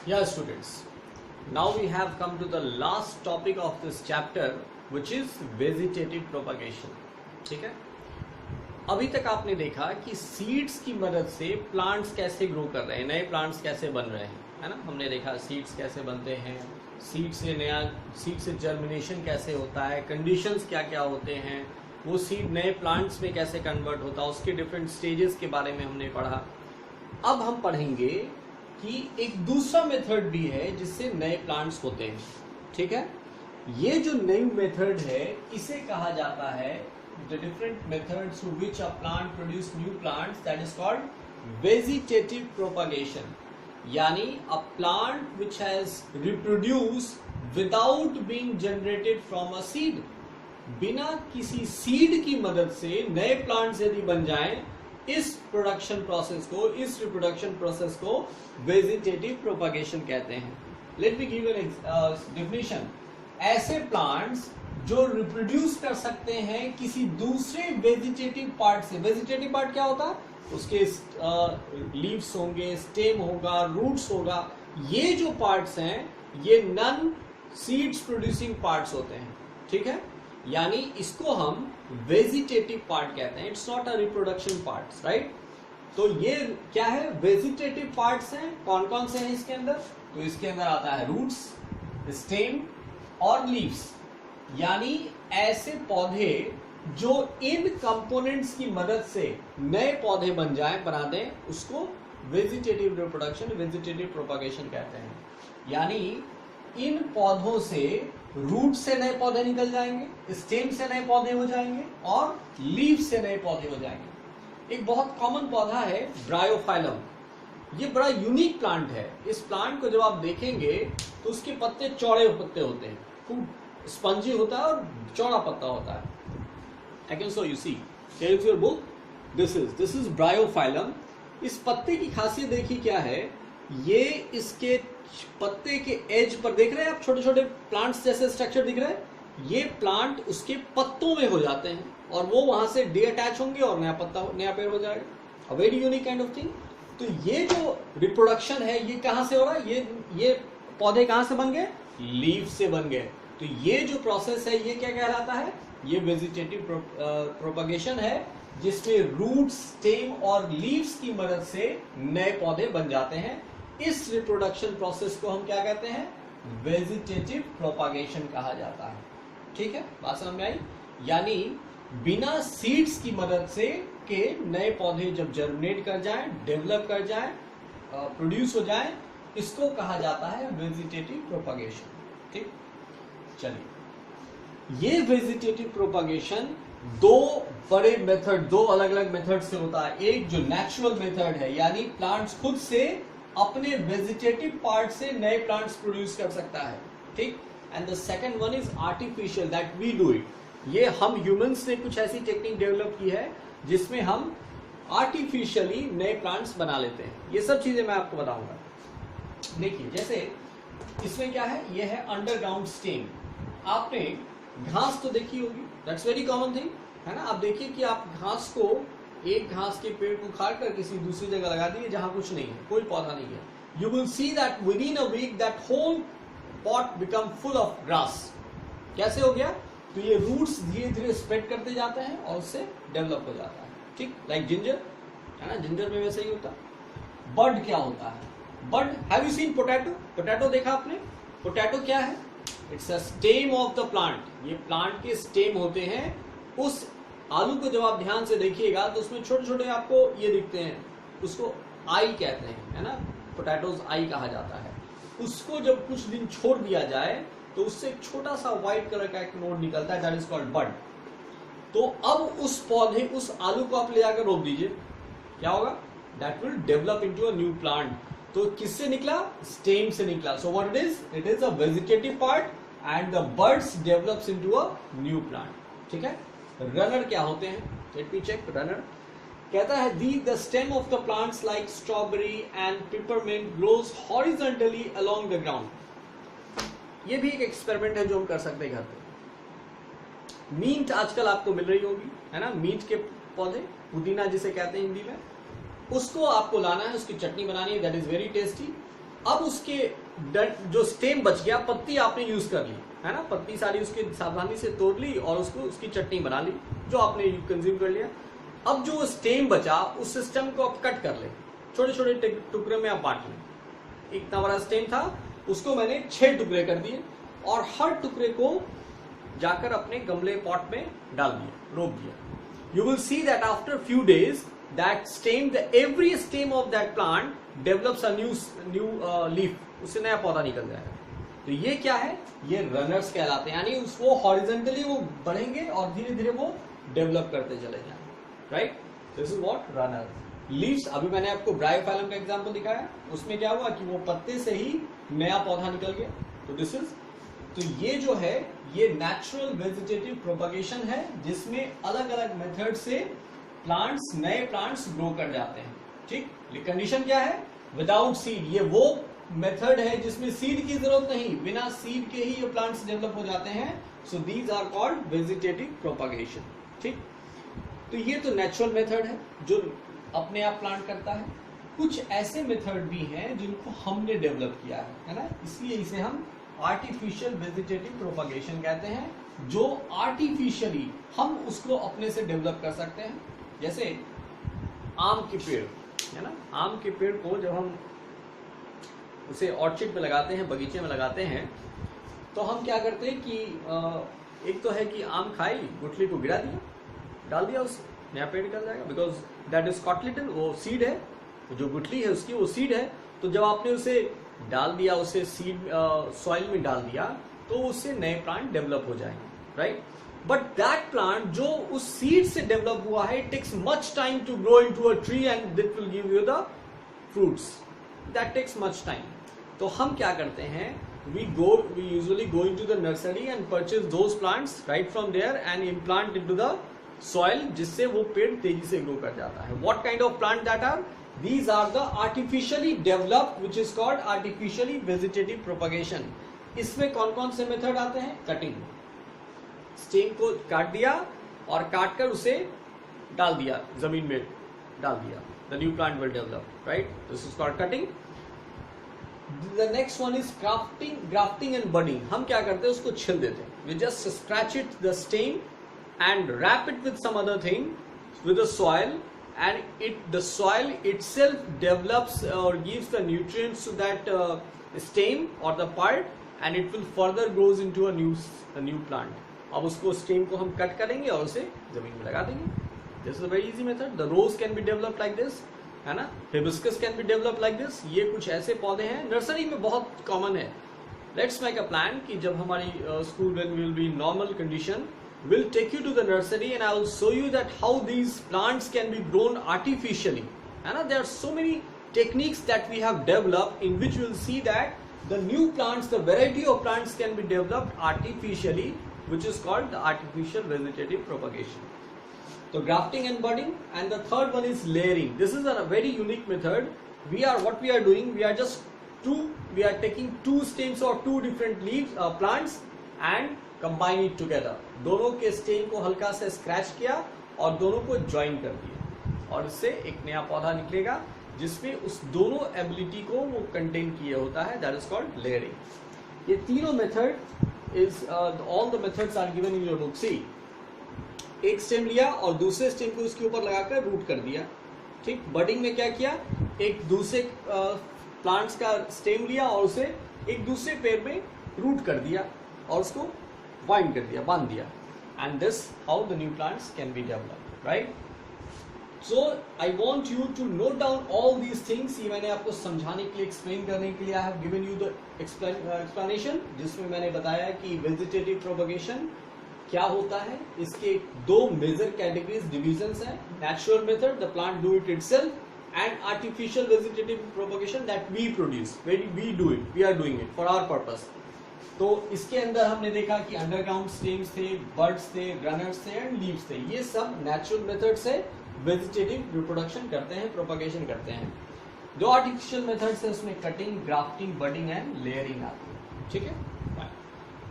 Yeah, students. Now we have come to the last topic of this chapter, which is vegetative propagation. ठीक है, अभी तक आपने देखा कि सीड्स की मदद से प्लांट्स कैसे ग्रो कर रहे हैं, नए प्लांट्स कैसे बन रहे हैं, है ना। हमने देखा सीड्स कैसे बनते हैं, सीड से जर्मिनेशन कैसे होता है, कंडीशंस क्या क्या होते हैं, वो सीड नए प्लांट्स में कैसे कन्वर्ट होता है, उसके डिफरेंट स्टेजेस के बारे में हमने पढ़ा। अब हम पढ़ेंगे कि एक दूसरा मेथड भी है जिससे नए प्लांट्स होते हैं। ठीक है, ये जो नई मेथड है इसे कहा जाता है the different methods through which a plant produce new plants, that is called vegetative propagation. यानी a plant which has reproduced without being generated from a seed. बिना किसी सीड की मदद से नए प्लांट्स यदि बन जाएं, इस प्रोडक्शन प्रोसेस को, इस रिप्रोडक्शन प्रोसेस को वेजिटेटिव प्रोपागेशन कहते हैं। Let me give an definition. ऐसे प्लांट्स जो रिप्रोड्यूस कर सकते हैं किसी दूसरे वेजिटेटिव पार्ट से। वेजिटेटिव पार्ट क्या होता है? उसके लीव्स होंगे, स्टेम होगा, रूट्स होगा। ये जो पार्ट्स हैं ये नॉन सीड्स प्रोड्यूसिंग पार्ट्स होते हैं। ठीक है, यानी इसको हम वेजिटेटिव पार्ट कहते हैं। It's not a reproduction part, right. तो ये क्या है? वेजिटेटिव पार्ट्स हैं। कौन कौन से हैं इसके अंदर? तो इसके अंदर आता है रूट्स, स्टेम और लीव्स। यानी ऐसे पौधे जो इन कंपोनेंट्स की मदद से नए पौधे बना दें, उसको वेजिटेटिव रिप्रोडक्शन, वेजिटेटिव प्रोपागेशन कहते हैं। यानी इन पौधों से रूट से नए पौधे निकल जाएंगे, स्टेम से नए पौधे हो जाएंगे और लीफ से नए पौधे हो जाएंगे। एक बहुत कॉमन पौधा है ब्रायोफाइलम। ये बड़ा यूनिक प्लांट है। इस प्लांट को जब आप देखेंगे तो उसके पत्ते चौड़े पत्ते होते हैं, खूब स्पंजी होता है और चौड़ा पत्ता होता है। I can show you, see here is your book. This is Bryophyllum. इस पत्ते की खासियत देखिए क्या है। ये इसके पत्ते के एज पर देख रहे हैं आप, छोटे छोटे प्लांट्स जैसे स्ट्रक्चर दिख रहा है। ये प्लांट उसके पत्तों में हो जाते हैं और वो वहां से डीअटैच होंगे और नया पत्ता, नया पेड़ हो जाएगा। A very unique kind of thing. तो ये जो रिप्रोडक्शन है ये कहां से हो रहा है? ये पौधे कहां से बन गए? लीफ से बन गए। तो ये जो प्रोसेस है ये क्या कहलाता है? ये वेजिटेटिव प्रोपगेशन है, जिसमें रूट, स्टेम और लीव्स की मदद से नए पौधे बन जाते हैं। इस रिप्रोडक्शन प्रोसेस को हम क्या कहते हैं? वेजिटेटिव प्रोपगेशन कहा जाता है। ठीक है, बात समझ में आई? यानी बिना सीड्स की मदद से के नए पौधे जब जर्मिनेट कर जाएं, डेवलप कर जाएं, प्रोड्यूस हो जाएं, इसको कहा जाता है वेजिटेटिव प्रोपगेशन। ठीक, चलिए, ये वेजिटेटिव प्रोपगेशन दो बड़े मेथड, दो अलग अलग मेथड से होता है। एक जो नेचुरल मेथड है, यानी प्लांट्स खुद से अपने वेजिटेटिव पार्ट से नए प्लांट्स प्रोड्यूस कर सकता है। ठीक, and the second one is artificial, that we do it. ये हम ह्यूमंस ने कुछ ऐसी टेक्निक डेवलप की है जिसमें हम आर्टिफिशियली नए प्लांट्स बना लेते हैं। ये सब चीजें मैं आपको बताऊंगा। देखिए, जैसे इसमें क्या है, ये है अंडरग्राउंड स्टेम। आपने घास तो देखी होगी, दैट्स वेरी कॉमन थिंग, है ना। आप देखिए कि आप घास को, एक घास के पेड़ को उखाड़ कर किसी दूसरी जगह लगा दिए जहां कुछ नहीं है, कोई पौधा नहीं है। You will see that within a week that whole pot become full of grass. कैसे हो गया? तो ये रूट्स धीरे धीरे स्प्रेड करते जाते हैं और उससे डेवलप हो जाता है। ठीक, लाइक जिंजर, है ना, जिंजर में वैसे ही होता है। बर्ड क्या होता है? Bird, have you seen potato? Potato देखा आपने? पोटैटो क्या है? It's a stem of the plant. ये प्लांट के स्टेम होते हैं। उस आलू को जब आप ध्यान से देखिएगा तो उसमें छोटे छोटे आपको ये दिखते हैं, उसको आई कहते हैं, है ना। पोटैटोज आई कहा जाता है। उसको जब कुछ दिन छोड़ दिया जाए तो उससे एक छोटा सा व्हाइट कलर का एक नोड निकलता है, दैट इज कॉल्ड बड। तो अब उस पौधे, उस आलू को आप ले जाकर रोप दीजिए, क्या होगा? That will develop into a new plant. तो किससे निकला? स्टेम से निकला। So what it is a vegetative part and the birds develops into a new plant. ठीक है। रनर क्या होते हैं? Let me check. रनर कहता है the stem of the plants like strawberry and peppermint grows horizontally along the ground. ये भी एक एक्सपेरिमेंट है जो हम कर सकते हैं घर पे। मींट आजकल आपको मिल रही होगी, है ना, मींट के पौधे, पुदीना जिसे कहते हैं हिंदी में। उसको आपको लाना है, उसकी चटनी बनानी है, दैट इज वेरी टेस्टी। अब उसके जो स्टेम बच गया, पत्ती आपने यूज कर ली है ना, पत्ती सारी उसकी सावधानी से तोड़ ली और उसको उसकी चटनी बना ली जो आपने कंज्यूम कर लिया। अब जो स्टेम बचा उस सिस्टम को आप कट कर ले, छोटे छोटे टुकड़े में आप बांट लें। इतना बड़ा स्टेम था, उसको मैंने 6 टुकड़े कर दिए और हर टुकड़े को जाकर अपने गमले पॉट में डाल दिया, रोप दिया। You will see that after few days that stem, every stem of that plant develops a new leaf, उससे नया पौधा निकल जाएगा। तो ये क्या है, ये रनर्स कहलाते हैं, यानी वो हॉरिजॉन्टली वो बढ़ेंगे और धीरे धीरे वो डेवलप करते चले जाएंगे, right. This is what runner. Leaves, अभी मैंने आपको ब्रायोफाइलम का एग्जांपल दिखाया, उसमें क्या हुआ कि वो पत्ते से ही नया पौधा निकल गया। तो दिस इज, तो ये जो है ये नेचुरल वेजिटेटिव प्रोपगेशन है, जिसमें अलग अलग मेथड से प्लांट्स, नए प्लांट्स ग्रो कर जाते हैं। ठीक, कंडीशन क्या है, विदाउट सीड। ये वो मेथड है जिसमें सीड की जरूरत नहीं, बिना सीड के ही ये प्लांट्स डेवलप हो जाते हैं। So these are called vegetative propagation. ठीक, तो ये तो नेचुरल मेथड है जो अपने आप प्लांट करता है। कुछ ऐसे मेथड भी हैं जिनको हमने डेवलप किया है ना, इसलिए इसे हम आर्टिफिशियल वेजिटेटिव प्रोपगेशन कहते हैं, जो आर्टिफिशियली हम उसको अपने से डेवलप कर सकते हैं। जैसे आम के पेड़ है ना, आम के पेड़ को जब हम उसे ऑर्चिड पे लगाते हैं, बगीचे में लगाते हैं, तो हम क्या करते हैं कि एक तो है कि आम खाई, गुठली को गिरा दिया, डाल दिया, उस नया पेड़ निकल जाएगा, बिकॉज दैट इज कॉटलिटन, वो सीड है, जो गुठली है उसकी वो सीड है। तो जब आपने उसे डाल दिया, उसे सीड सॉइल में डाल दिया, तो उससे नए प्लांट डेवलप हो जाएंगे, राइट। बट दैट प्लांट जो उस सीड से डेवलप हुआ है, it takes much time to grow into a tree and that will give you the fruits, that takes much time. तो हम क्या करते हैं, we usually go into the nursery and purchase those plants right from there and implant into the soil, जिससे वो पेड़ तेजी से ग्रो कर जाता है। What kind of plant that are? These are the artificially developed, which is called artificially vegetative propagation. इसमें कौन कौन से मेथड आते हैं, कटिंग, स्टेम को काट दिया और काट कर उसे डाल दिया, जमीन में डाल दिया, the new plant will develop, right? This is called cutting. The next one is grafting and budding. हम क्या करते हैं, उसको छिल देते हैं, we just scratch it, the stem, and wrap it with some other thing, with the soil, and the soil itself develops or gives the nutrients to that stem or the part, and it will further grows into a new plant. अब उसको stem को हम cut करेंगे और उसे जमीन में लगा देंगे। This is a very easy method. The rose can be developed like this, है ना, hibiscus can be develop like this. ये कुछ ऐसे पौधे हैं, नर्सरी में बहुत कॉमन है। लेट्स मेक अ प्लान कि जब हमारी school when will be normal condition, will take you to the nursery and I will show you that how these plants can be grown artificially, है ना। There are so many techniques that we have developed in which will see that the new plants, the variety of plants can be developed artificially, which is called the artificial vegetative propagation. So grafting and budding, and the third one is layering. This is a very unique method. What we are doing, we are taking two stems or two different leaves, plants, and combine it together. दोनों के stem को हल्का से scratch किया और दोनों को join कर दिया, और इससे एक नया पौधा निकलेगा जिसमें उस दोनों ability को वो contain किया होता है, that is called layering. ये तीनों method is all the methods are given in your book. See, एक स्टेम लिया और दूसरे स्टेम को उसके ऊपर लगाकर रूट कर दिया। ठीक, बडिंग में क्या किया, एक दूसरे प्लांट्स का स्टेम लिया और उसे एक दूसरे पेड़ में रूट कर दिया और उसको वाइंड कर दिया, बांध दिया, and this how the new plants can be developed, right. So I want you to note down all these things. ये मैंने आपको समझाने के लिए, एक्सप्लेन करने के लिए I have given you the explanation, जिसमें मैंने बताया कि वेजिटेटिव प्रोपगेशन क्या होता है। इसके दो मेजर कैटेगरीज, डिविजन्स हैं, natural method, the plant do it itself, and artificial vegetative propagation that we produce, we do it, we are doing it for our purpose. तो इसके अंदर हमने देखा कि अंडरग्राउंड स्टेम्स थे, बर्ड्स थे, रनर्स थे एंड लीव्स थे। ये सब नेचुरल मेथड से वेजिटेटिव रिप्रोडक्शन करते हैं, प्रोपगेशन करते हैं। जो आर्टिफिशियल मेथड्स है उसमें cutting, grafting, budding and layering आती है। ठीक है,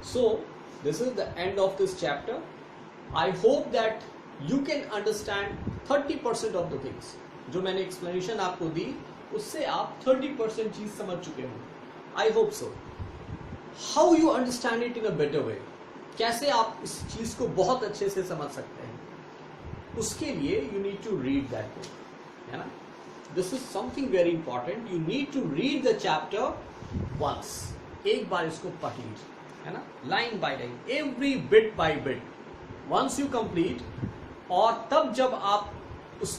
सो this is the end of this chapter. I hope that you can understand 30% of the things जो मैंने explanation आपको दी, उससे आप 30% चीज समझ चुके हो. I hope so. How you understand it in a better way, कैसे आप इस चीज को बहुत अच्छे से समझ सकते हैं, उसके लिए you need to read that book, है ना. This is something very important. You need to read the chapter once, एक बार इसको पढ़ लीजिए, है ना, line by line, every bit by bit, once you complete. और तब जब आप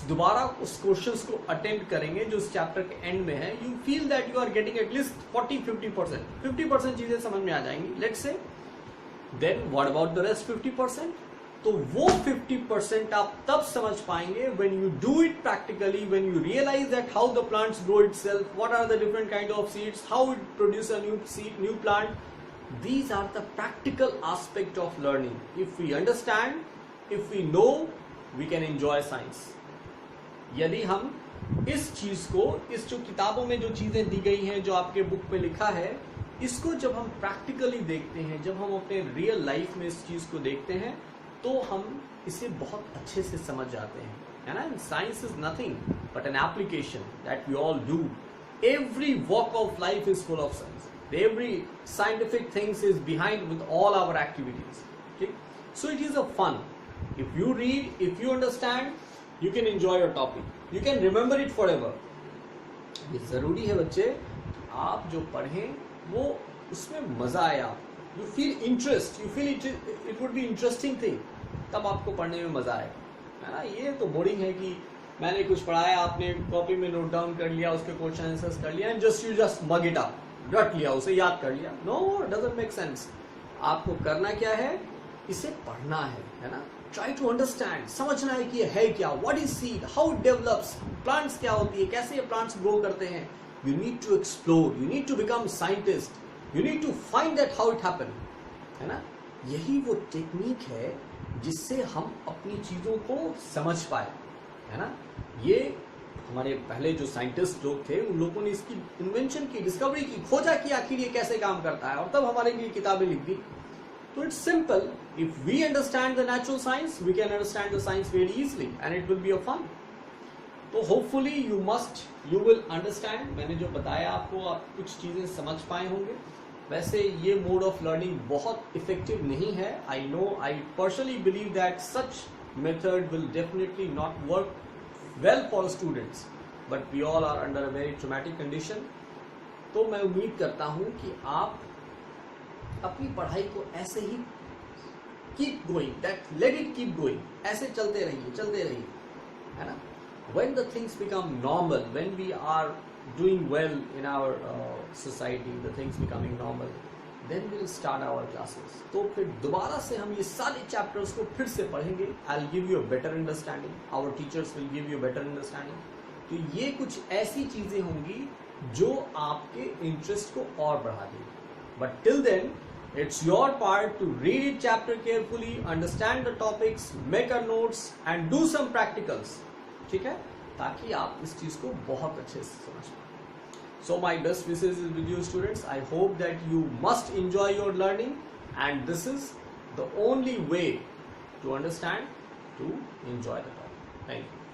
दोबारा उस क्वेश्चंस को अटेम्प्ट करेंगे जो उस चैप्टर के एंड में है, you feel that you are getting at least 40-50% चीजें समझ में आ जाएंगी, let's say. Then what about the rest 50%? तो वो 50% आप तब समझ पाएंगे when you do it practically, when you realize that how the plants grow itself, what are the different kind of seeds, how it produce a new seed, new plant. These are the practical aspect of learning. If we understand, if we know, we can enjoy science. यदि हम इस चीज को, इस जो किताबों में जो चीजें दी गई हैं, जो आपके बुक पे लिखा है, इसको जब हम प्रैक्टिकली देखते हैं, जब हम अपने रियल लाइफ में इस चीज को देखते हैं, तो हम इसे बहुत अच्छे से समझ जाते हैं, है ना. Science is nothing but an application that we all do. Every walk of life is full of science. Every scientific things is behind with all our activities. ठीक. So it is a fun. If you read, if you understand, you can enjoy your topic. You can remember it forever. ये जरूरी है बच्चे, आप जो पढ़ें वो उसमें मजा आए. आप you feel interest, you feel it would be interesting thing. तब आपको पढ़ने में मजा आएगा, है ना. ये तो बोरिंग है कि मैंने कुछ पढ़ाया, आपने कॉपी में नोट डाउन कर लिया, उसके क्वेश्चन आंसर्स कर लिया, and just you just mug it up, रट लिया, उसे याद कर लिया. No, doesn't make sense. आपको करना क्या है, इसे पढ़ना है ना. ट्राई टू अंडरस्टैंड, समझना है कि ये है क्या, what is seed, how it develops, plants क्या होती है, कैसे ये प्लांट्स ग्रो करते हैं. You need to explore, you need to become scientist, you need to find that how it happen, है ना. यही वो टेक्निक है जिससे हम अपनी चीजों को समझ पाए, है ना. ये हमारे पहले जो साइंटिस्ट लोग थे, उन लोगों ने इसकी इन्वेंशन की, डिस्कवरी की, खोजा कि आखिर ये कैसे काम करता है, और तब हमारे लिए किताबें लिख दी. So it's simple. If we understand the natural science, we can understand the science very easily, and it will be a fun. तो hopefully you will understand. मैंने जो बताया आपको, आप कुछ चीजें समझ पाए होंगे. वैसे ये मोड ऑफ लर्निंग बहुत इफेक्टिव नहीं है. I know, I personally believe that such method will definitely not work well for students. But we all are under a very traumatic condition. तो मैं उम्मीद करता हूँ कि आप अपनी पढ़ाई को ऐसे ही keep going, that let it keep going, ऐसे चलते रहिए, है ना. When the things become normal, when we are doing well in our society, the things becoming normal, then we will start our classes. तो फिर दोबारा से हम ये सारे चैप्टर्स को फिर से पढ़ेंगे. I will give you a better understanding, our teachers will give you better understanding. तो ये कुछ ऐसी चीजें होंगी जो आपके इंटरेस्ट को और बढ़ा देगी. But till then, it's your part to read it chapter carefully, understand the topics, make a notes and do some practicals. ठीक है, ताकि आप इस चीज को बहुत अच्छे से समझ पाए. So my best wishes is with you students. I hope that you must enjoy your learning, and this is the only way to understand, to enjoy the topic. Thank you.